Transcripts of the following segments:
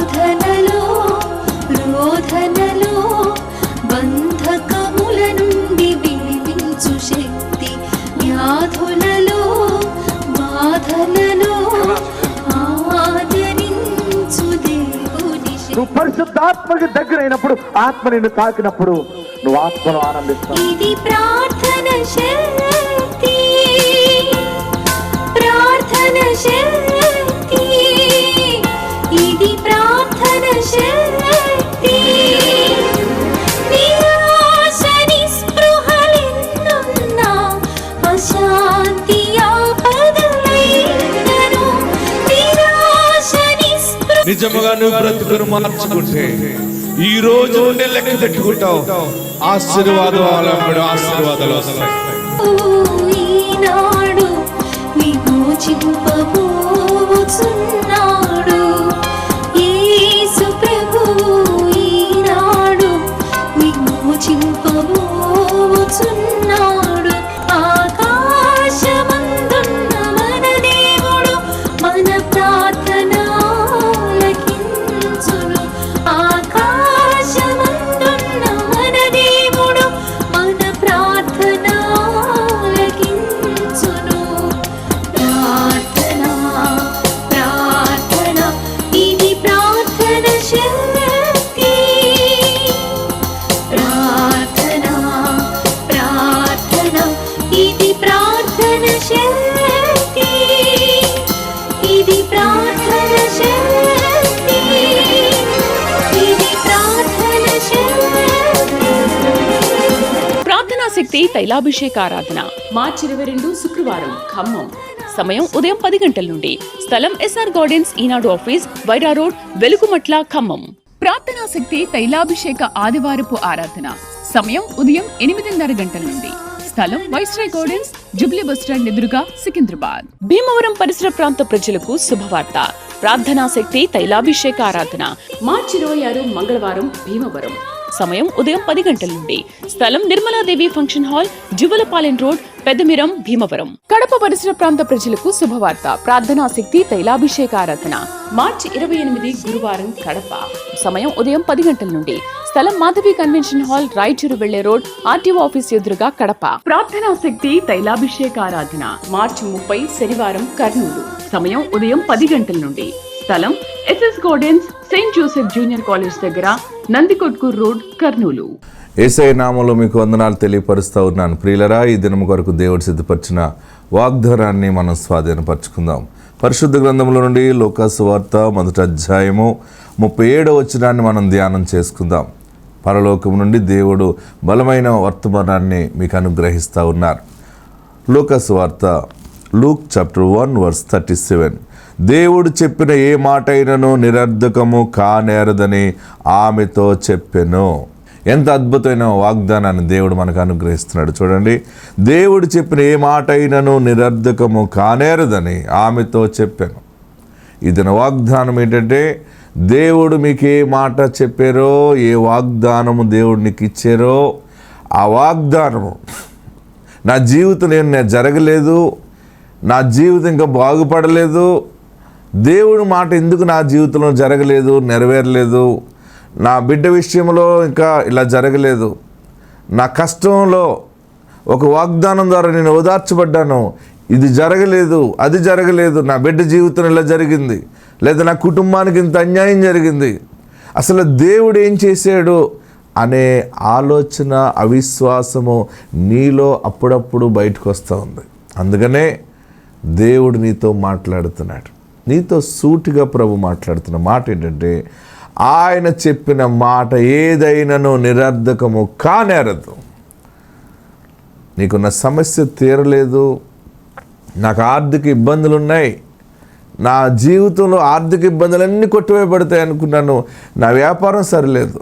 శోధనలో రోధనలో బంధకముల నుండి విడిపించు శక్తి, వ్యాధులలో బాధలలో ఆదరించు దేవుని శక్తి. నువ్వు పరిశుద్ధాత్మకి దగ్గర అయినప్పుడు, ఆత్మ నిన్ను తాకినప్పుడు నువ్వు ఆత్మను ఆనందిస్తావు. ఇది ప్రార్థన శక్తి, ప్రార్థన శక్తి, ఇది ప్రార్థన శక్తి. నిరాశ నిస్పృహలెన్నున్నా అశాంతి ఆపదలైనను, నిరాశ నిస్పృహ. నిజముగా నువ్వు బ్రతుకును మార్చుకుంటే ఈ రోజు ఉండే లెక్క పెట్టుకుంటావు. ఆశీర్వాదాలు వస్తాయి. ఈనాడు విమోచింపబోచున్నాడు యేసు ప్రభువు, ఈనాడు విమోచింపబోచున్నాడు. ఆకాశమందున్న మన దేవుడు మన ప్రార్థన ఆలకించును. ఆకాశమందున్న మన దేవుడు మన ప్రార్థన ఆలకించును. ప్రార్థన ప్రార్థన ఇది ప్రార్థన శక్తి, ప్రార్థన ప్రార్థన ఇది ప్రార్థన శక్తి, ఇది ప్రార్థన శక్తి, ఇది ప్రార్థన శక్తి. ప్రార్థనా శక్తి తైలాభిషేక ఆరాధన మార్చి 22 శుక్రవారం ఖమ్మం. సమయం ఉదయం 10 గంటల నుండి. స్థలం ఎస్ఆర్ గార్డెన్స్, ఈనాడు ఆఫీస్, వైరా రోడ్, వెలుగుమట్ల, ఖమ్మం. ప్రార్థనా శక్తి తైలాభిషేక ఆదివారపు ఆరాధన సమయం ఉదయం 8:30 గంటల నుండి. స్థలం వైస్రాయ్ గార్డెన్స్, జుబ్లీ బస్టాండ్ ఎదురుగా, సికింద్రాబాద్. భీమవరం పరిసర ప్రాంత ప్రజలకు శుభవార్త. ప్రార్థనా శక్తి తైలాభిషేక ఆరాధన మార్చి 26 మంగళవారం, భీమవరం. సమయం ఉదయం 10 గంటల నుండి. స్థలం Nirmaladevi function hall, Juvalapalem road, Peddamiram, Bhimavaram. Kadapa పరిసర ప్రాంత ప్రజలకు శుభవార్త. ప్రార్థనా శక్తి తైలాభిషేక ఆరాధన మార్చి 28 గురువారం, కడప. సమయం ఉదయం 10 గంటల నుండి. స్థలం మాధవి కన్వెన్షన్ హాల్, రాయచూరు వెళ్లే రోడ్, ఆర్టీఓ ఆఫీస్ ఎదురుగా, కడప. ప్రార్థనా శక్తి తైలాభిషేక ఆరాధన మార్చి 30 శనివారం, కర్నూలు. సమయం ఉదయం 10 గంటల నుండి. స్థలం SS gardens, Saint Joseph junior college దగ్గర, నందికొట్కూర్ రోడ్, కర్నూలు. యేసయ్య నామములో మీకు వందనాలు తెలియపరుస్తూ ఉన్నాను. ప్రియులరా, ఈ దినం కొరకు దేవుడు సిద్ధపరిచిన వాగ్దానాన్ని మనం స్వాధీనపరచుకుందాం. పరిశుద్ధ గ్రంథంలో నుండి లూకా సువార్త 1వ అధ్యాయము 37వ వచనాన్ని మనం ధ్యానం చేసుకుందాం. పరలోకం నుండి దేవుడు బలమైన వర్తమానాన్ని మీకు అనుగ్రహిస్తూ ఉన్నారు. లూకా సువార్త, లూక్ చాప్టర్ 1 verse 37. దేవుడు చెప్పిన ఏ మాట అయినను నిరర్ధకము కానేరదని ఆమెతో చెప్పెను. ఎంత అద్భుతమైన వాగ్దానాన్ని దేవుడు మనకు అనుగ్రహిస్తున్నాడు చూడండి. దేవుడు చెప్పిన ఏ మాట అయినను నిరర్ధకము కానేరదని ఆమెతో చెప్పాను. ఇది వాగ్దానం ఏంటంటే, దేవుడు మీకు ఏ మాట చెప్పారో, ఏ వాగ్దానము దేవుడు నీకు ఇచ్చారో, ఆ వాగ్దానము నా జీవితం నేను జరగలేదు, నా జీవితం ఇంకా బాగుపడలేదు, దేవుడి మాట ఎందుకు నా జీవితంలో జరగలేదు, నెరవేరలేదు, నా బిడ్డ విషయంలో ఇంకా ఇలా జరగలేదు, నా కష్టంలో ఒక వాగ్దానం ద్వారా నేను ఓదార్చబడ్డాను, ఇది జరగలేదు, అది జరగలేదు, నా బిడ్డ జీవితం ఇలా జరిగింది, లేదా నా కుటుంబానికి ఇంత అన్యాయం జరిగింది, అసలు దేవుడు ఏం చేశాడు అనే ఆలోచన, అవిశ్వాసము నీలో అప్పుడప్పుడు బయటకు వస్తూ ఉంది. అందుకనే దేవుడు నీతో మాట్లాడుతున్నాడు. నీతో సూటిగా ప్రభు మాట్లాడుతున్న మాట ఏంటంటే, ఆయన చెప్పిన మాట ఏదైనాను నిరర్ధకము కానేరదు. నీకున్న సమస్య తీరలేదు, నాకు ఆర్థిక ఇబ్బందులు ఉన్నాయి, నా జీవితంలో ఆర్థిక ఇబ్బందులన్నీ కొట్టివేయబడతాయి అనుకున్నాను, నా వ్యాపారం సరిలేదు,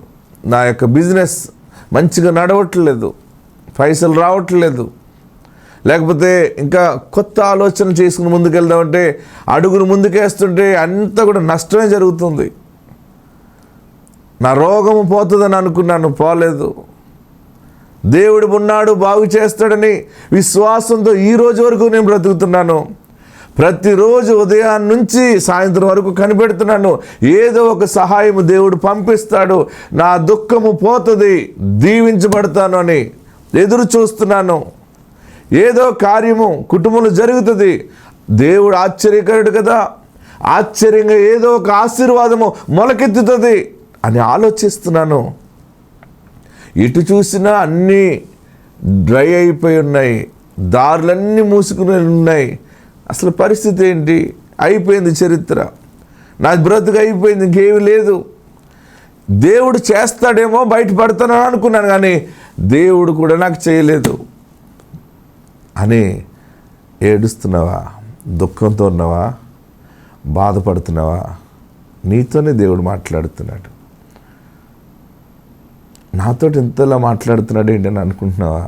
నా యొక్క బిజినెస్ మంచిగా నడవట్లేదు, పైసలు రావట్లేదు, లేకపోతే ఇంకా కొత్త ఆలోచన చేసుకుని ముందుకెళ్దామంటే అడుగులు ముందుకేస్తుంటే అంతా కూడా నష్టమే జరుగుతుంది. నా రోగము పోతుందని అనుకున్నాను, పోలేదు. దేవుడు ఉన్నాడు, బాగు చేస్తాడని విశ్వాసంతో ఈ రోజు వరకు నేను బ్రతుకుతున్నాను. ప్రతిరోజు ఉదయం నుంచి సాయంత్రం వరకు కనిపెడుతున్నాను, ఏదో ఒక సహాయం దేవుడు పంపిస్తాడు, నా దుఃఖము పోతుంది, దీవించబడతాను అని ఎదురు చూస్తున్నాను. ఏదో కార్యము కుటుంబంలో జరుగుతుంది, దేవుడు ఆశ్చర్యకరుడు కదా, ఆశ్చర్యంగా ఏదో ఒక ఆశీర్వాదము మొలకెత్తుతుంది అని ఆలోచిస్తున్నాను. ఎటు చూసినా అన్నీ డ్రై అయిపోయి ఉన్నాయి, దారులన్నీ మూసుకుని ఉన్నాయి. అసలు పరిస్థితి ఏంటి? అయిపోయింది చరిత్ర, నా బ్రతుకు అయిపోయింది, ఇంకేమీ లేదు. దేవుడు చేస్తాడేమో బయటపడతానని అనుకున్నాను, కానీ దేవుడు కూడా నాకు చేయలేదు అని ఏడుస్తున్నావా? దుఃఖంతో ఉన్నావా? బాధపడుతున్నావా? నీతోనే దేవుడు మాట్లాడుతున్నాడు. నాతో ఇంతలా మాట్లాడుతున్నాడు ఏంటని అనుకుంటున్నావా?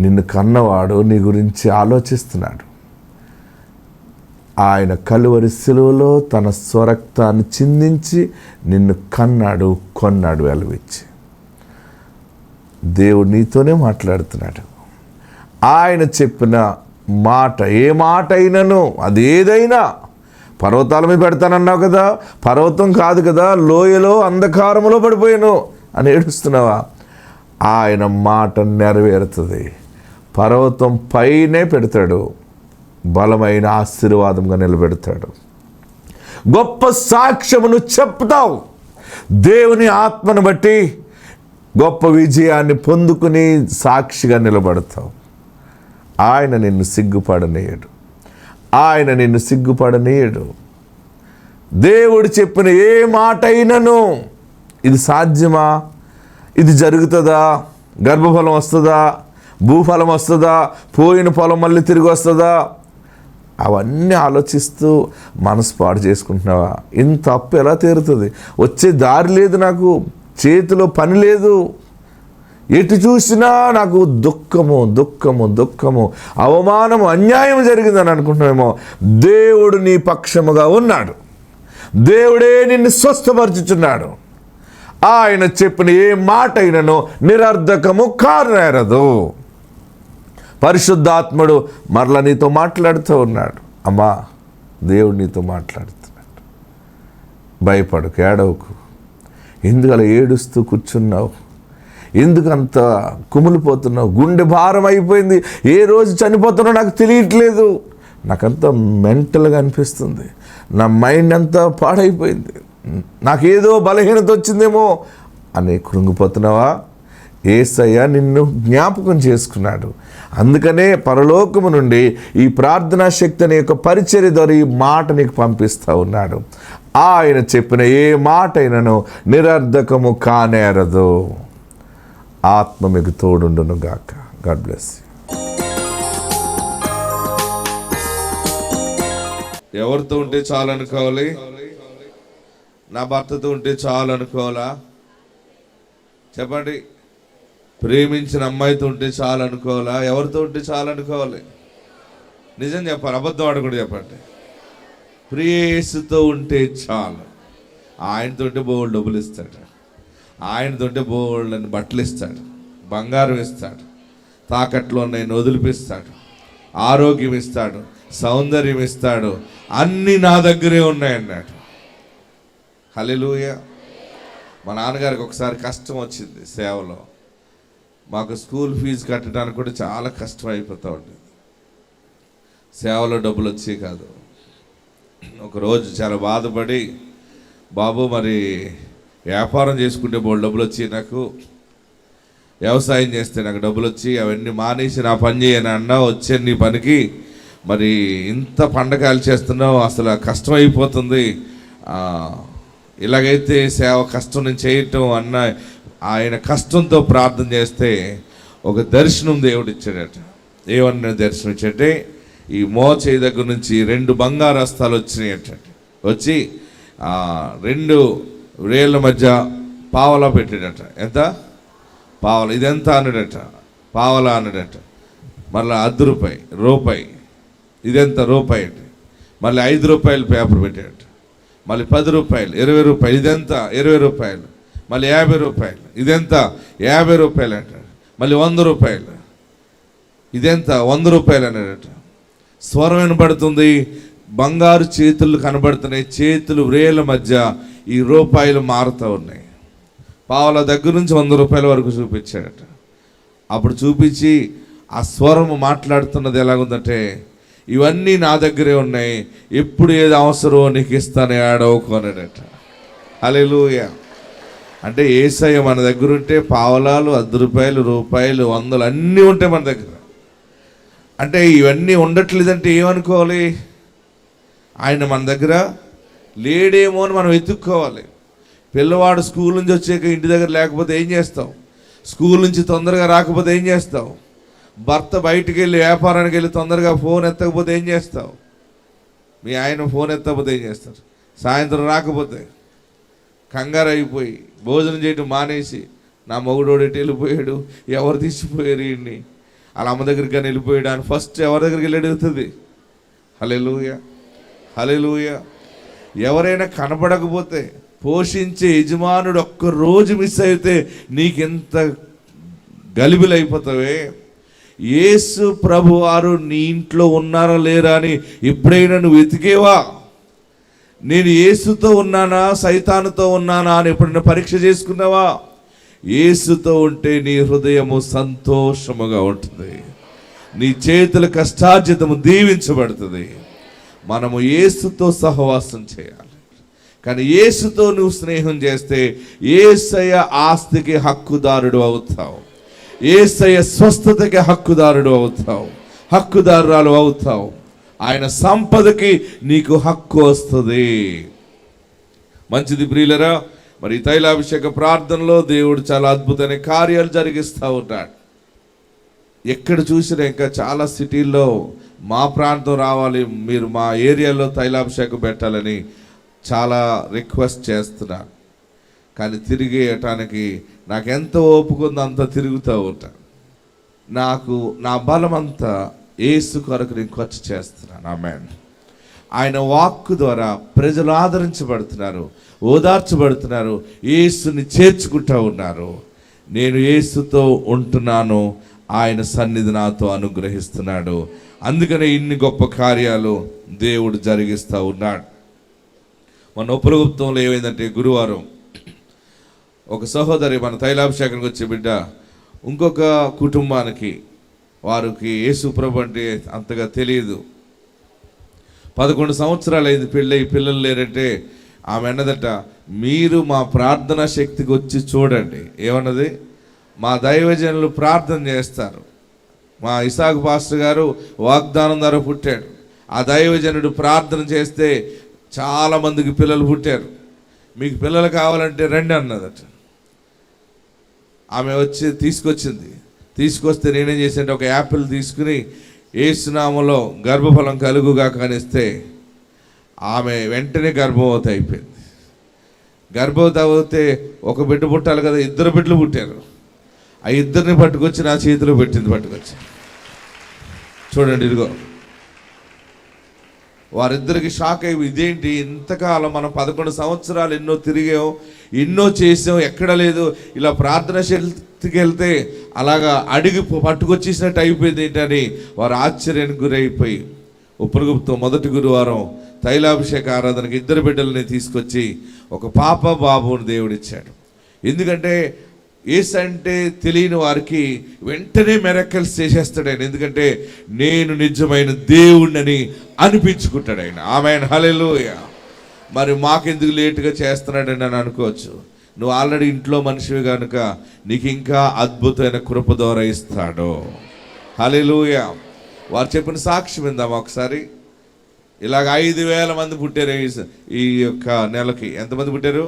నిన్ను కన్నవాడు నీ గురించి ఆలోచిస్తున్నాడు. ఆయన కలువరి శిలువలో తన స్వరక్తాన్ని చిందించి నిన్ను కన్నాడు, కొన్నాడు వెలవిచ్చి. దేవుడు నీతోనే మాట్లాడుతున్నాడు. ఆయన చెప్పిన మాట, ఏ మాట అయినను, అది ఏదైనా, పర్వతాల మీద పెడతానన్నావు కదా, పర్వతం కాదు కదా, లోయలో అంధకారంలో పడిపోయాను అని ఏడుస్తున్నావా? ఆయన మాట నెరవేరుతుంది. పర్వతం పైనే పెడతాడు, బలమైన ఆశీర్వాదంగా నిలబెడతాడు. గొప్ప సాక్ష్యమును చెప్తావు. దేవుని ఆత్మను బట్టి గొప్ప విజయాన్ని పొందుకుని సాక్షిగా నిలబడతావు. ఆయన నిన్ను సిగ్గుపడనీయడు, ఆయన నిన్ను సిగ్గుపడనీయడు. దేవుడు చెప్పిన ఏ మాట అయినను, ఇది సాధ్యమా, ఇది జరుగుతుందా, గర్భఫలం వస్తుందా, భూఫలం వస్తుందా, పోయిన పొలం మళ్ళీ తిరిగి వస్తుందా, అవన్నీ ఆలోచిస్తూ మనసు పాడు చేసుకుంటున్నావా? ఇంత అప్పు ఎలా తీరుతుంది? వచ్చే దారి లేదు, నాకు చేతిలో పని లేదు, ఎటు చూసినా నాకు దుఃఖము దుఃఖము దుఃఖము, అవమానము, అన్యాయం జరిగిందని అనుకుంటున్నామేమో. దేవుడు నీ పక్షముగా ఉన్నాడు. దేవుడే నిన్ను స్వస్థపరచుచున్నాడు. ఆయన చెప్పిన ఏ మాట అయినను నిరర్ధకము కానేరదు. పరిశుద్ధాత్ముడు మరలా నీతో మాట్లాడుతూ ఉన్నాడు. అమ్మా, దేవుడు నీతో మాట్లాడుతున్నాడు. భయపడకు, ఏడవకు. ఎందుకు అలా ఏడుస్తూ కూర్చున్నావు? ఎందుకంత కుమిలిపోతున్నావు? గుండె భారం అయిపోయింది. ఏ రోజు చనిపోతున్నావు నాకు తెలియట్లేదు, నాకంతా మెంటల్గా అనిపిస్తుంది, నా మైండ్ అంతా పాడైపోయింది, నాకేదో బలహీనత వచ్చిందేమో అని కృంగిపోతున్నావా? యేసయ్య నిన్ను జ్ఞాపకం చేసుకున్నాడు. అందుకనే పరలోకము నుండి ఈ ప్రార్థనా శక్తి అనే యొక్క పరిచర్య ద్వారా ఈ మాట నీకు పంపిస్తూ ఉన్నాడు. ఆయన చెప్పిన ఏ మాట అయినను నిరర్ధకము కానేరదు. ఆత్మ మీకు తోడుండును గాక. God bless you. ఎవరితో ఉంటే చాలు అనుకోవాలి? నా భర్తతో ఉంటే చాలు అనుకోవాలా? చెప్పండి. ప్రేమించిన అమ్మాయితో ఉంటే చాలు అనుకోవాలా? ఎవరితో ఉంటే చాలు అనుకోవాలి? నిజం చెప్పాలి, అబద్ధం ఆడకూడదు. చెప్పండి. ప్రియేసుతో ఉంటే చాలు. ఆయనతో ఉంటే బోల్డ్ డబ్బులు ఇస్తాడు, ఆయనతో ఉంటే బోల్డ్ అని బట్టలు ఇస్తాడు, బంగారం ఇస్తాడు, తాకట్లో నేను వదిలిపిస్తాడు, ఆరోగ్యం ఇస్తాడు, సౌందర్యం ఇస్తాడు, అన్నీ నా దగ్గరే ఉన్నాయన్నాడు. హల్లెలూయా. మా నాన్నగారికి ఒకసారి కష్టం వచ్చింది సేవలో. మాకు స్కూల్ ఫీజు కట్టడానికి కూడా చాలా కష్టం అయిపోతూ ఉండేది. సేవలో డబ్బులు వచ్చేవి కాదు. ఒకరోజు చాలా బాధపడి, బాబు మరి వ్యాపారం చేసుకుంటే బోల్డ్ డబ్బులు వచ్చి, నాకు వ్యవసాయం చేస్తే నాకు డబ్బులు వచ్చి, అవన్నీ మానేసి నా పని చేయని అన్నా, వచ్చే నీ పనికి మరి ఇంత పండగలు చేస్తున్నావు, అసలు కష్టం అయిపోతుంది, ఇలాగైతే సేవ కష్టం నేను చేయటం అన్న ఆయన కష్టంతో ప్రార్థన చేస్తే ఒక దర్శనం దేవుడు ఇచ్చాడట. ఏమన్నా దర్శనం ఇచ్చాడే, ఈ మోచేయి దగ్గర నుంచి 2 బంగారు హస్తాలు వచ్చినాయట. వచ్చి 2 వేళ్ళ మధ్య పావలా పెట్టాడట. ఎంత పావలా? ఇదెంత అన్నాడట? పావలా అన్నాడట. మళ్ళీ ₹10 రూపాయి. ఇదెంత? రూపాయి అంటే. మళ్ళీ ₹5 పేపర్ పెట్టాడట. మళ్ళీ ₹10, ₹20. ఇదెంత? ₹20. మళ్ళీ ₹50. ఇదెంత? ₹50 అంటాడు. మళ్ళీ ₹100. ఇదెంత? ₹100 అన్నాడట. స్వరం వినపడుతుంది, బంగారు చేతులు కనబడుతున్నాయి, చేతులు వ్రేళ్ళ మధ్య ఈ రూపాయలు మారుతూ ఉన్నాయి. పావుల దగ్గర నుంచి 100 రూపాయల వరకు చూపించాడట. అప్పుడు చూపించి ఆ స్వరము మాట్లాడుతున్నది ఎలాగుందంటే, ఇవన్నీ నా దగ్గరే ఉన్నాయి, ఎప్పుడు ఏది అవసరమో నీకు ఇస్తాను, ఏడవకోనడట. హల్లెలూయా. అంటే యేసయ్య మన దగ్గర ఉంటే పావలాలు, 10 రూపాయలు, రూపాయలు, 100 అన్నీ ఉంటాయి మన దగ్గర. అంటే ఇవన్నీ ఉండట్లేదంటే ఏమనుకోవాలి? ఆయన మన దగ్గర లేడేమో అని మనం వెతుక్కోవాలి. పిల్లవాడు స్కూల్ నుంచి వచ్చాక ఇంటి దగ్గర లేకపోతే ఏం చేస్తావు? స్కూల్ నుంచి తొందరగా రాకపోతే ఏం చేస్తావు? భర్త బయటికి వెళ్ళి వ్యాపారానికి వెళ్ళి తొందరగా ఫోన్ ఎత్తకపోతే ఏం చేస్తావు? మీ ఆయన ఫోన్ ఎత్తకపోతే ఏం చేస్తారు? సాయంత్రం రాకపోతే కంగారు అయిపోయి భోజనం చేయడం మానేసి, నా మొగుడోడు ఎటు వెళ్ళిపోయాడు, ఎవరు తీసిపోయారు ఈయన్ని, వాళ్ళ అమ్మ దగ్గరికి కానీ వెళ్ళిపోయాడు అని ఫస్ట్ ఎవరి దగ్గరికి వెళ్ళి అడుగుతుంది. హల్లెలూయా, హల్లెలూయా. ఎవరైనా కనపడకపోతే పోషించే యజమానుడు ఒక్కరోజు మిస్ అయితే నీకెంత గలిబిలైపోతావే. యేసు ప్రభు వారు నీ ఇంట్లో ఉన్నారా లేరా అని ఎప్పుడైనా నువ్వు వెతికేవా? నేను యేసుతో ఉన్నానా సైతానుతో ఉన్నానా అని ఎప్పుడైనా పరీక్ష చేసుకున్నావా? యేసుతో ఉంటే నీ హృదయము సంతోషముగా ఉంటుంది, నీ చేతుల కష్టార్జితము దీవించబడుతుంది. మనము యేసుతో సహవాసం చేయాలి. కానీ యేసుతో నువ్వు స్నేహం చేస్తే యేసయ్య ఆస్తికి హక్కుదారుడు అవుతావు, యేసయ్య స్వస్థతకి హక్కుదారుడు అవుతావు, హక్కుదారురాలు అవుతావు. ఆయన సంపదకి నీకు హక్కు వస్తుంది. మంచిది ప్రియులరా. మరి తైలాభిషేక ప్రార్థనలో దేవుడు చాలా అద్భుతమైన కార్యాలు జరిగిస్తూ ఉంటాడు. ఎక్కడ చూసినా ఇంకా చాలా సిటీల్లో మా ప్రాంతం రావాలి, మీరు మా ఏరియాలో తైలాభిషేకం పెట్టాలని చాలా రిక్వెస్ట్ చేస్తున్నాను. కానీ తిరిగేయటానికి నాకు ఎంత ఓపిక ఉందో అంత తిరుగుతూ ఉంటాను. నాకు నా బలం అంతా యేసు కొరకు నేను ఖర్చు చేస్తున్నాను. ఆమేన్. ఆయన వాక్కు ద్వారా ప్రజలు ఆదరించబడుతున్నారు, ఓదార్చబడుతున్నారు, యేసుని చేర్చుకుంటూ ఉన్నారు. నేను యేసుతో ఉంటున్నాను, ఆయన సన్నిధి నాతో అనుగ్రహిస్తున్నాడు. అందుకనే ఇన్ని గొప్ప కార్యాలు దేవుడు జరిగిస్తూ ఉన్నాడు. మన ఉపరగుప్తంలో ఏమైందంటే, గురువారం ఒక సహోదరి మన తైలాభిషేకానికి వచ్చే బిడ్డ ఇంకొక కుటుంబానికి, వారికి యేసు ప్రభు అంటే అంతగా తెలియదు. 11 సంవత్సరాలు అయింది పెళ్ళి, పిల్లలు లేరంటే ఆమె అన్నదట, మీరు మా ప్రార్థనా శక్తికి వచ్చి చూడండి. ఏమన్నది? మా దైవజనులు ప్రార్థన చేస్తారు. మా ఇసాకు పాస్టర్ గారు వాగ్దానం ద్వారా పుట్టాడు. ఆ దైవజనుడు ప్రార్థన చేస్తే చాలామందికి పిల్లలు పుట్టారు. మీకు పిల్లలు కావాలంటే రండి అన్నదట. ఆమె వచ్చి తీసుకొస్తే నేనేం చేశానంటే ఒక యాపిల్ తీసుకుని యేసునామములో గర్భఫలం కలుగుగా కానిస్తే ఆమె వెంటనే గర్భవతి అయిపోయింది. గర్భవతి అవుతే ఒక బిడ్డ పుట్టాలి కదా, 2 బిడ్డలు పుట్టారు. ఆ 2 పట్టుకొచ్చి నా చేతిలో పెట్టింది. పట్టుకొచ్చి చూడండి, ఇదిగో. వారిద్దరికి షాక్ అయ్యి, ఇదేంటి ఇంతకాలం మనం 11 సంవత్సరాలు ఎన్నో తిరిగాం, ఎన్నో చేసాం, ఎక్కడ లేదు, ఇలా ప్రార్థన శక్తికి వెళ్తే అలాగా అడిగి పట్టుకొచ్చేసినట్టు అయిపోయింది ఏంటని వారు ఆశ్చర్యానికి గురైపోయి, ఉపరగుప్తం మొదటి గురువారం తైలాభిషేక ఆరాధనకి 2 బిడ్డలని తీసుకొచ్చి ఒక పాప బాబుని దేవుడిచ్చాడు. ఎందుకంటే యేసు అంటే తెలియని వారికి వెంటనే మిరకల్స్ చేసేస్తాడు ఆయన. ఎందుకంటే నేను నిజమైన దేవుడిని అనిపించుకుంటాడు ఆయన. ఆమేన్, హల్లెలూయా. మరి మాకెందుకు లేటుగా చేస్తున్నాడని అని అనుకోవచ్చు. నువ్వు ఆల్రెడీ ఇంట్లో మనిషివి కనుక నీకు ఇంకా అద్భుతమైన కృప ద్వారా ఇస్తాడు. హల్లెలూయా. వారు చెప్పిన సాక్ష్యం విందామా ఒకసారి. ఇలాగ 5,000 మంది పుట్టారు ఈ యొక్క నెలకి. ఎంతమంది పుట్టారు?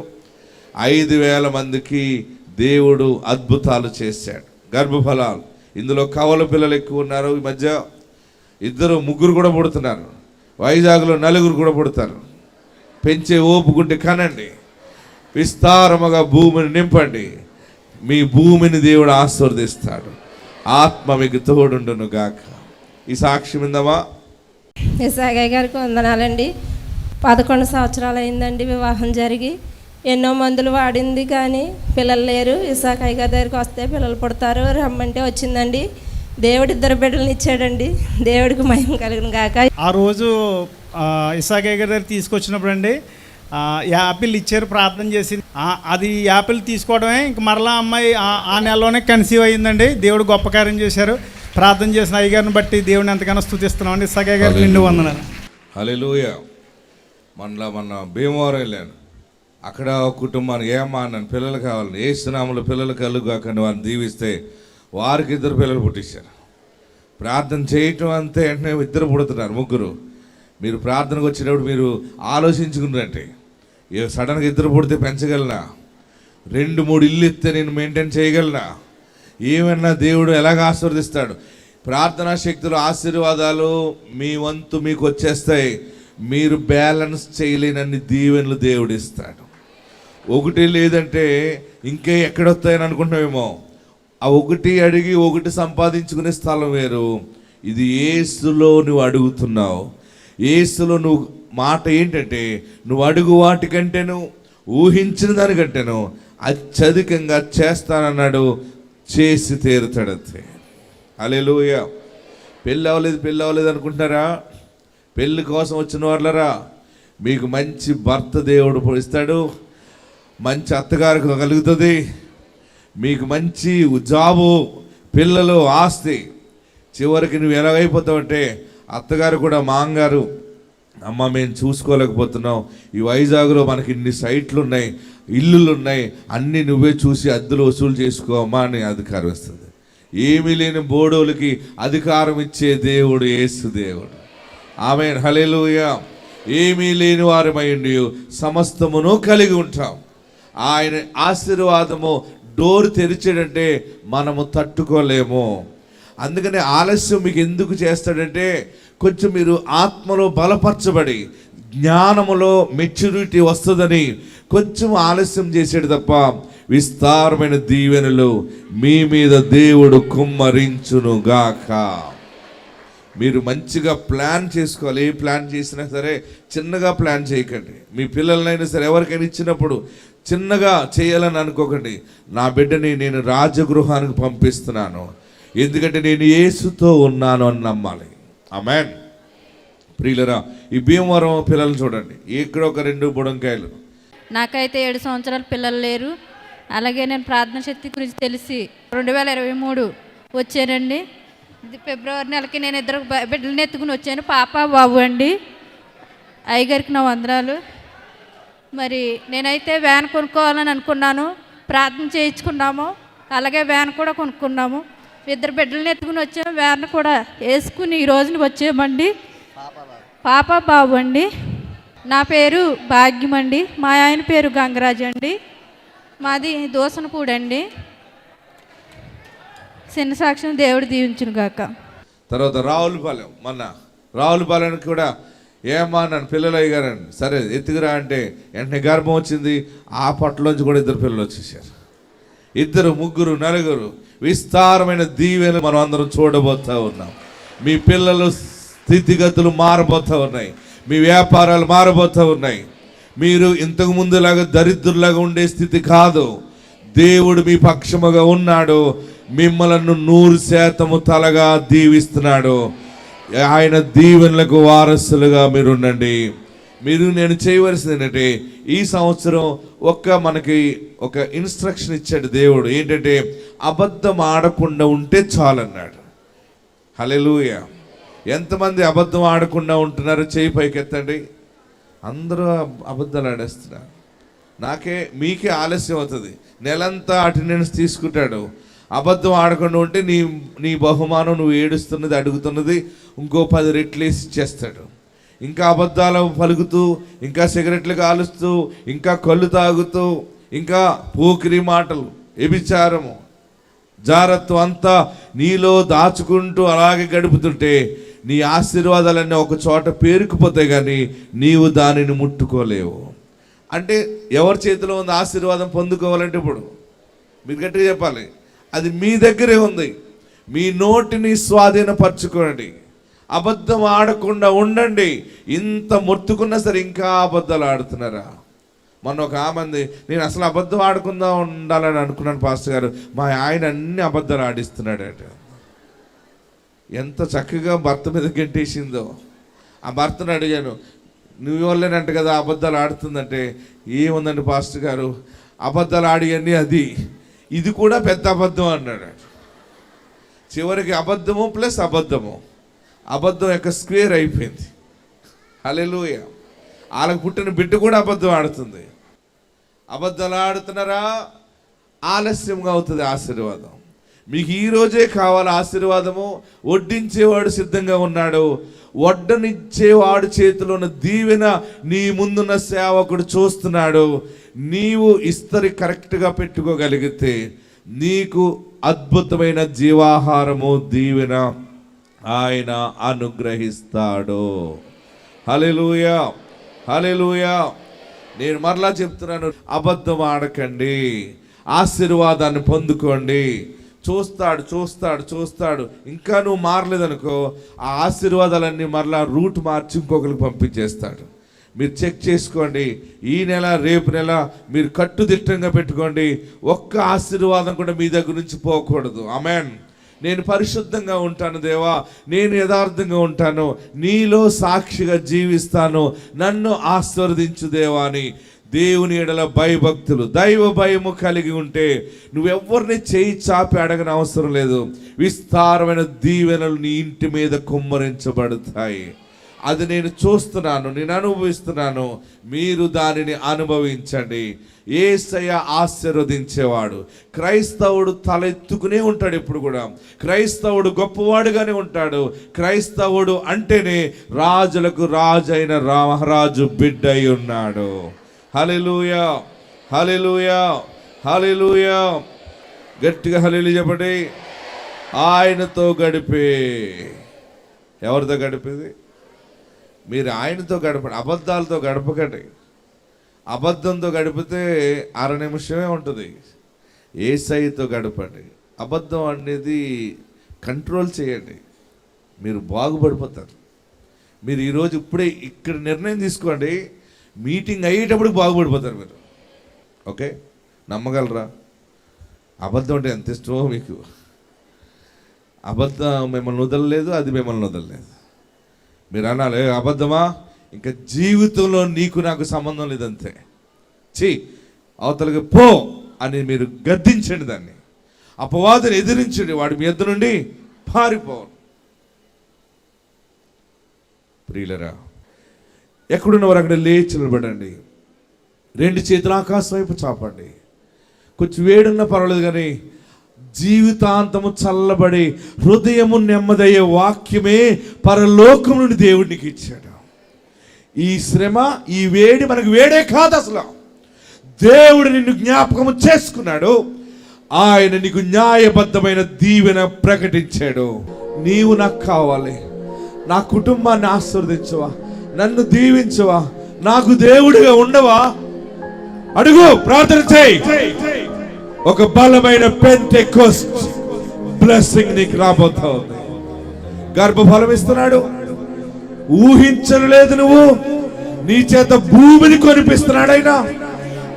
5,000 మందికి దేవుడు అద్భుతాలు చేశాడు. గర్భఫలాలు, ఇందులో కవల పిల్లలు ఎక్కువ ఉన్నారు. ఈ మధ్య 2, 3 కూడా పుడుతున్నారు. వైజాగ్లో 4 కూడా పుడతారు. పెంచే ఓపుకుంటే కనండి, విస్తారముగా భూమిని నింపండి, మీ భూమిని దేవుడు ఆశీర్వదిస్తాడు. ఆత్మ మీకు తోడుండును గాక. ఈ సాక్ష్యం విందామా? ఇసాగయ్య గారికి వందనాలండి. 11 సంవత్సరాలు అయిందండి వివాహం జరిగి. ఎన్నో మందులు వాడింది కానీ పిల్లలు లేరు. ఇసాకయ్య గారి దగ్గరికి వస్తే పిల్లలు పుడతారు రమ్మంటే వచ్చిందండి. దేవుడు 2 బిడ్డలను ఇచ్చాడండి. దేవుడికి మహిమ కలుగును గాక. ఆ రోజు ఇసాకయ్య గారి దగ్గర తీసుకొచ్చినప్పుడు అండి యాపిల్ ఇచ్చారు, ప్రార్థన చేసి అది యాపిల్ తీసుకోవడమే ఇంక మరలా అమ్మాయి ఆ నెలలోనే కన్సీవ్ అయ్యిందండి. దేవుడు గొప్ప కార్యం చేశారు. ప్రార్థన చేసిన అయ్యగారిని బట్టి దేవుడిని ఎంతగానో స్తుతిస్తున్నామండి. ఇసాకయ్య గారికి నిండు వందనాలు. హల్లెలూయా. మొన్న భీమవరం వెళ్ళాను. అక్కడ ఒక కుటుంబానికి ఏమా అన్నాను, పిల్లలు కావాలని, ఏ స్నామంలో పిల్లలు కలుగాకండి వారిని దీవిస్తే వారికి 2 పిల్లలు పుట్టించారు. ప్రార్థన చేయటం అంతే, వెంటనే 2 పుడుతున్నారు, 3. మీరు ప్రార్థనకు వచ్చినప్పుడు మీరు ఆలోచించుకున్నట్టే, సడన్గా 2 పుడితే పెంచగలనా, 2-3 ఇల్లు ఇస్తే నేను మెయింటైన్ చేయగలనా, ఏమన్నా దేవుడు ఎలాగ ఆశీర్వదిస్తాడు. ప్రార్థనా శక్తులు, ఆశీర్వాదాలు మీ వంతు మీకు వచ్చేస్తాయి. మీరు బ్యాలెన్స్ చేయలేనన్ని దీవెనలు దేవుడు ఇస్తాడు. 1 లేదంటే ఇంకే ఎక్కడొస్తాయని అనుకుంటున్నామేమో. ఆ 1 అడిగి 1 సంపాదించుకునే స్థలం వేరు. ఇది యేసులో నువ్వు అడుగుతున్నావు. యేసులో నువ్వు మాట ఏంటంటే, నువ్వు అడుగు వాటికంటేను, ఊహించిన దానికంటేను అత్యధికంగా చేస్తానన్నాడు, చేసి తీరుతాడంతే. హల్లెలూయా. పెళ్ళి అవ్వలేదు అనుకుంటున్నారా? పెళ్ళి కోసం వచ్చిన వాళ్ళరా, మీకు మంచి భర్త దేవుడు ఇస్తాడు, మంచి అత్తగారికి కలుగుతుంది, మీకు మంచి జాబు, పిల్లలు, ఆస్తి. చివరికి నువ్వు ఎలాగైపోతావంటే, అత్తగారు కూడా మాంగారు, అమ్మ మేము చూసుకోలేకపోతున్నాం, ఈ వైజాగ్లో మనకి ఇన్ని సైట్లు ఉన్నాయి, ఇల్లులు ఉన్నాయి, అన్నీ నువ్వే చూసి అద్దెలు వసూలు చేసుకోమ్మా అని అధికారం ఇస్తుంది. ఏమీ లేని బోడోలకి అధికారం ఇచ్చే దేవుడు యేసు దేవుడు. ఆమేన్. హల్లెలూయా. ఏమీ లేని వారమైండి సమస్తమును కలిగి ఉంటాం. ఆయన ఆశీర్వాదము డోర్ తెరిచాడంటే మనము తట్టుకోలేము. అందుకని ఆలస్యం మీకు ఎందుకు చేస్తాడంటే, కొంచెం మీరు ఆత్మలో బలపరచబడి జ్ఞానములో మెచ్యూరిటీ వస్తుందని కొంచెం ఆలస్యం చేసాడు తప్ప, విస్తారమైన దీవెనలు మీ మీద దేవుడు కుమ్మరించును గాక. మీరు మంచిగా ప్లాన్ చేసుకోవాలి. ఏ ప్లాన్ చేసినా సరే చిన్నగా ప్లాన్ చేయకండి. మీ పిల్లలనైనా సరే ఎవరికైనా ఇచ్చినప్పుడు చిన్నగా చేయాలని అనుకోకండి. నా బిడ్డని నేను రాజగృహానికి పంపిస్తున్నాను, ఎందుకంటే నేను యేసుతో ఉన్నాను అని నమ్మాలి. ఆమేన్. ప్రియులరా, ఈ భీమవరం పిల్లలు చూడండి, ఇక్కడ ఒక 2 బుడంకాయలు. నాకైతే 7 సంవత్సరాల పిల్లలు లేరు. అలాగే నేను ప్రార్థన శక్తి గురించి తెలిసి 2023 వచ్చానండి. ఫిబ్రవరి నెలకి నేను 2 బిడ్డలని ఎత్తుకుని వచ్చాను, పాప బాబు అండి. అయ్యగారికి నా వందనాలు. మరి నేనైతే వ్యాన్ కొనుక్కోవాలని అనుకున్నాను, ప్రార్థన చేయించుకున్నాము, అలాగే వ్యాన్ కూడా కొనుక్కున్నాము. 2 బిడ్డలని ఎత్తుకుని వచ్చాము, వ్యాన్ కూడా వేసుకుని ఈ రోజున వచ్చామండి. పాప బాబు అండి. నా పేరు భాగ్యం అండి, మా ఆయన పేరు గంగరాజు అండి, మాది దోసనపూడి. చిన్న సాక్ష్యం దేవుడు దీవించును గాక. తర్వాత రావులపాలెం, మొన్న రావులపాలెంకి కూడా ఏమా నన్ను పిల్లలు అయ్యారండి, సరే ఎత్తుకురా అంటే వెంటనే గర్భం వచ్చింది. ఆ పట్లోంచి కూడా 2 పిల్లలు వచ్చేసారు. 2, 3, 4 విస్తారమైన దీవెనలు మనం అందరం చూడబోతూ ఉన్నాం. మీ పిల్లలు స్థితిగతులు మారబోతూ ఉన్నాయి, మీ వ్యాపారాలు మారబోతూ ఉన్నాయి. మీరు ఇంతకు ముందులాగా దరిద్రులాగా ఉండే స్థితి కాదు. దేవుడు మీ పక్షముగా ఉన్నాడు, మిమ్మలను 100% తలగా దీవిస్తున్నాడు. ఆయన దీవెనలకు వారసులుగా మీరు ఉండండి. మీరు నేను చేయవలసింది ఏంటంటే, ఈ సంవత్సరం మనకి ఒక ఇన్స్ట్రక్షన్ ఇచ్చాడు దేవుడు. ఏంటంటే, అబద్ధం ఆడకుండా ఉంటే చాలన్నాడు. హల్లెలూయా. ఎంతమంది అబద్ధం ఆడకుండా ఉంటున్నారో చేయి పైకెత్తండి. అందరూ అబద్ధాలు ఆడేస్తున్నారు. మీకే ఆలస్యం అవుతుంది. నెలంతా అటెండెన్స్ తీసుకుంటాడు. అబద్ధం ఆడకుండా ఉంటే నీ బహుమానం నువ్వు ఏడుస్తున్నది, అడుగుతున్నది ఇంకో 10 రెట్లు వేసి ఇచ్చేస్తాడు. ఇంకా అబద్ధాలు పలుకుతూ, ఇంకా సిగరెట్లు కాలుస్తూ, ఇంకా కళ్ళు తాగుతూ, ఇంకా పోకిరి మాటలు, వ్యభిచారము, జారత్వం అంతా నీలో దాచుకుంటూ అలాగే గడుపుతుంటే నీ ఆశీర్వాదాలన్నీ ఒక చోట పేరుకుపోతాయి, కానీ నీవు దానిని ముట్టుకోలేవు. అంటే ఎవరి చేతిలో ఉంది ఆశీర్వాదం పొందుకోవాలంటే? ఇప్పుడు మీరు గట్టిగా చెప్పాలి, అది మీ దగ్గరే ఉంది. మీ నోటిని స్వాధీనపరచుకోండి, అబద్ధం ఆడకుండా ఉండండి. ఇంత మొత్తుకున్నా సరే ఇంకా అబద్ధాలు ఆడుతున్నారా? మొన్న ఒక ఆమంది, నేను అసలు అబద్ధం ఆడకుండా ఉండాలని అనుకున్నాను పాస్టర్ గారు, మా ఆయన అన్ని అబద్ధాలు ఆడిస్తున్నాడట. ఎంత చక్కగా భర్త మీద గెంటేసిందో. ఆ భర్తను అడిగాను, నువ్వు వాళ్ళేనంట కదా అబద్ధాలు ఆడుతుందంటే, ఏముందండి పాస్టర్ గారు, అబద్ధాలు ఆడియని అది ఇది కూడా పెద్ద అబద్ధం అన్నాడు. చివరికి అబద్ధము ప్లస్ అబద్ధము, అబద్ధం యొక్క స్క్వేర్ అయిపోయింది. హల్లెలూయా. వాళ్ళకు పుట్టిన బిడ్డ కూడా అబద్ధం ఆడుతుంది. అబద్ధాలు ఆడుతున్నారా, ఆలస్యంగా అవుతుంది ఆశీర్వాదం. మీకు ఈరోజే కావాలి ఆశీర్వాదము. వడ్డించేవాడు సిద్ధంగా ఉన్నాడు, వడ్డనిచ్చేవాడు చేతిలో ఉన్న దీవెన నీ ముందున్న సేవకుడు చూస్తున్నాడు. నీవు ఇస్తరి కరెక్ట్గా పెట్టుకోగలిగితే నీకు అద్భుతమైన జీవాహారము దీవెన ఆయన అనుగ్రహిస్తాడు. హల్లెలూయా, హల్లెలూయా. నేను మరలా చెప్తున్నాను, అబద్ధం ఆడకండి, ఆశీర్వాదాన్ని పొందుకోండి. చూస్తాడు చూస్తాడు చూస్తాడు, ఇంకా నువ్వు మారలేదనుకో, ఆ ఆశీర్వాదాలన్నీ మరలా రూట్ మార్చి ఇంకొకరికి పంపించేస్తాడు. మీరు చెక్ చేసుకోండి. ఈ నెల రేపు నెల మీరు కట్టుదిట్టంగా పెట్టుకోండి, ఒక్క ఆశీర్వాదం కూడా మీ దగ్గర నుంచి పోకూడదు. ఆమేన్. నేను పరిశుద్ధంగా ఉంటాను దేవా, నేను యథార్థంగా ఉంటాను, నీలో సాక్షిగా జీవిస్తాను, నన్ను ఆశీర్వదించు దేవా అని దేవుని ఎడల భయభక్తులు, దైవ భయము కలిగి ఉంటే నువ్వెవరిని చేయి చాపి అడగని అవసరం లేదు. విస్తారమైన దీవెనలు నీ ఇంటి మీద కుమ్మరించబడతాయి. అది నేను చూస్తున్నాను, నేను అనుభవిస్తున్నాను. మీరు దానిని అనుభవించండి. యేసయ్య ఆశీర్వదించేవాడు. క్రైస్తవుడు తలెత్తుకునే ఉంటాడు ఎప్పుడు కూడా. క్రైస్తవుడు గొప్పవాడుగానే ఉంటాడు. క్రైస్తవుడు అంటేనే రాజులకు రాజు అయిన మహారాజు బిడ్డ అయి ఉన్నాడు. హల్లెలూయా, హల్లెలూయా, హల్లెలూయా. గట్టిగా హల్లెలూయా చెప్పండి. ఆయనతో గడిపే. ఎవరితో గడిపేది? మీరు ఆయనతో గడపండి, అబద్ధాలతో గడపకండి. అబద్ధంతో గడిపితే 6 నిమిషమే ఉంటుంది. యేసయ్యతో గడపండి. అబద్ధం అనేది కంట్రోల్ చేయండి, మీరు బాగుపడిపోతారు. మీరు ఈరోజు ఇప్పుడే ఇక్కడ నిర్ణయం తీసుకోండి, మీటింగ్ అయ్యేటప్పుడు బాగుపడిపోతారు మీరు. ఓకే, నమ్మగలరా? అబద్ధం అంటే ఎంత ఇష్టమో మీకు. అబద్ధం మిమ్మల్ని వదలలేదు, అది మిమ్మల్ని వదలలేదు. మీరు అనాలి, అబద్ధమా, ఇంకా జీవితంలో నీకు నాకు సంబంధం లేదంతే, అవతలకి పో అని మీరు గద్దించండి దాన్ని. అపవాదుని ఎదిరించండి, వాడి మీ ఎద్దు నుండి పారిపోవాలి. ప్రియులరా, ఎక్కడున్నవారు అక్కడ లేచి నిలబడండి. 2 చేతులు ఆకాశం వైపు చాపండి. కొంచెం వేడున్నా పర్వాలేదు కానీ జీవితాంతము చల్లబడి హృదయము నెమ్మదయ్యే వాక్యమే పరలోకం నుండి దేవుడికి ఇచ్చాడు. ఈ శ్రమ, ఈ వేడి మనకు వేడే కాదు అసలు. దేవుడు నిన్ను జ్ఞాపకము చేసుకున్నాడు. ఆయన నీకు న్యాయబద్ధమైన దీవెన ప్రకటించాడు. నీవు నాకు కావాలి, నా కుటుంబాన్ని ఆశీర్వదించవా, నన్ను దీవించవా, నాకు దేవుడిగా ఉండవా? అడుగు, ప్రార్థన చేయి. ఒక బలమైన పెంటెకోస్ట్ బ్లెస్సింగ్ నీకు రాబోతా ఉంది. గర్భఫలం ఇస్తున్నాడు, ఊహించలేదు నువ్వు. నీ చేత భూమిని కొనిపిస్తున్నాడు ఆయన.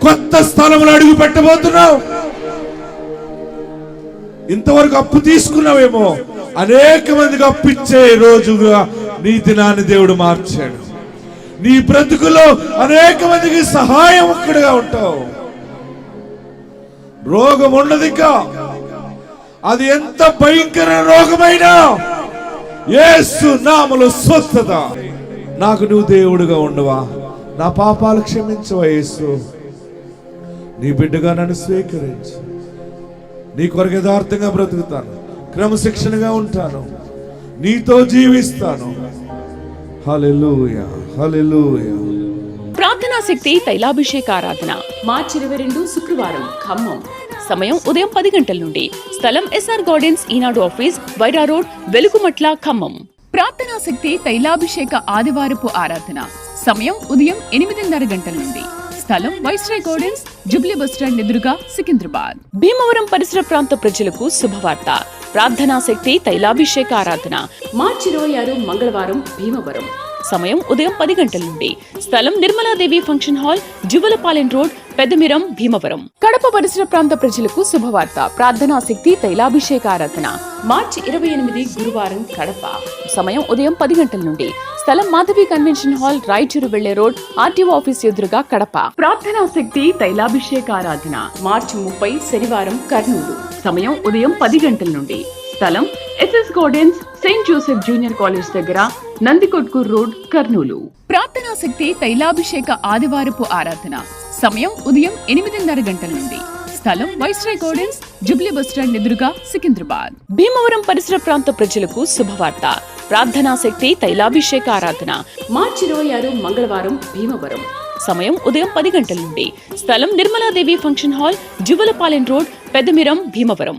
కొత్త స్థలంలో అడుగు పెట్టబోతున్నావు. ఇంతవరకు అప్పు తీసుకున్నావేమో, అనేక మందికి అప్పిచ్చే రోజుగా నీ దినాన్ని దేవుడు మార్చాడు. నీ బ్రతుకులో అనేక మందికి సహాయం ఒక్కడిగా ఉంటావు. రోగం ఉండదు ఇంకా. అది ఎంత భయంకర రోగమైనా యేసు నామములో స్వస్థత. నాకు నువ్వు దేవుడుగా ఉండవా? నా పాపాలు క్షమించవా యేసు? నీ బిడ్డగా నన్ను స్వీకరించు. నీ కొరకు యథార్థంగా బ్రతుకుతాను, క్రమశిక్షణగా ఉంటాను, నీతో జీవిస్తాను. హల్లెలూయా, హల్లెలూయా. ప్రార్థనా శక్తి తైలాభిషేక ఆరాధన మార్చి 22 శుక్రవారం ఖమ్మం. సమయం ఉదయం 10 గంటల నుండి. స్థలం ఎస్ఆర్ గార్డెన్స్, ఈనాడు ఆఫీస్, వైరా రోడ్, వెలుగుమట్ల, ఖమ్మం. ప్రార్థనా శక్తి తైలాభిషేక ఆదివారపు ఆరాధన సమయం ఉదయం 8:30 గంటల నుండి. స్థలం వైస్రాయ్ గార్డెన్స్, జుబ్లీ బస్టాండ్ ఎదురుగా, సికింద్రాబాద్. భీమవరం పరిసర ప్రాంత ప్రజలకు శుభవార్త. ప్రార్థనా శక్తి తైలాభిషేక ఆరాధన మార్చి 26 మంగళవారం భీమవరం. సమయం ఉదయం 10 గంటల నుండి. స్థలం Nirmaladevi function hall, Juvalapalem road, Peddamiram, Bhimavaram. Kadapa పరిసర ప్రాంత ప్రజలకు శుభవార్త. ప్రార్థనా శక్తి తైలాభిషేక ఆరాధన మార్చి 28 గురువారం కడప. సమయం ఉదయం 10 గంటల నుండి. స్థలం మాధవి కన్వెన్షన్ హాల్, రాయచూరు వెళ్లే రోడ్, ఆర్టీఓ ఆఫీస్ ఎదురుగా కడప. ప్రార్థనా శక్తి తైలాభిషేక ఆరాధన మార్చి 30 శనివారం కర్నూలు. సమయం ఉదయం 10 గంటల నుండి. స్థలం SS gardens, Saint Joseph junior college దగ్గర, నందికొట్కూర్ రోడ్, కర్నూలు. ప్రార్థనా శక్తి తైలాభిషేక ఆదివారపు ఆరాధన సమయం ఉదయం 8:30 గంటల నుండి. స్థలం వైస్రాయ్ గార్డెన్స్, జుబ్లీ బస్టాండ్ ఎదురుగా, సికింద్రాబాద్. భీమవరం పరిసర ప్రాంత ప్రజలకు శుభవార్త. ప్రార్థనా శక్తి తైలాభిషేక ఆరాధన మార్చి 26 మంగళవారం భీమవరం. సమయం ఉదయం 10 గంటల నుండి. స్థలం Nirmaladevi function hall, Juvalapalem road, Peddamiram, Bhimavaram.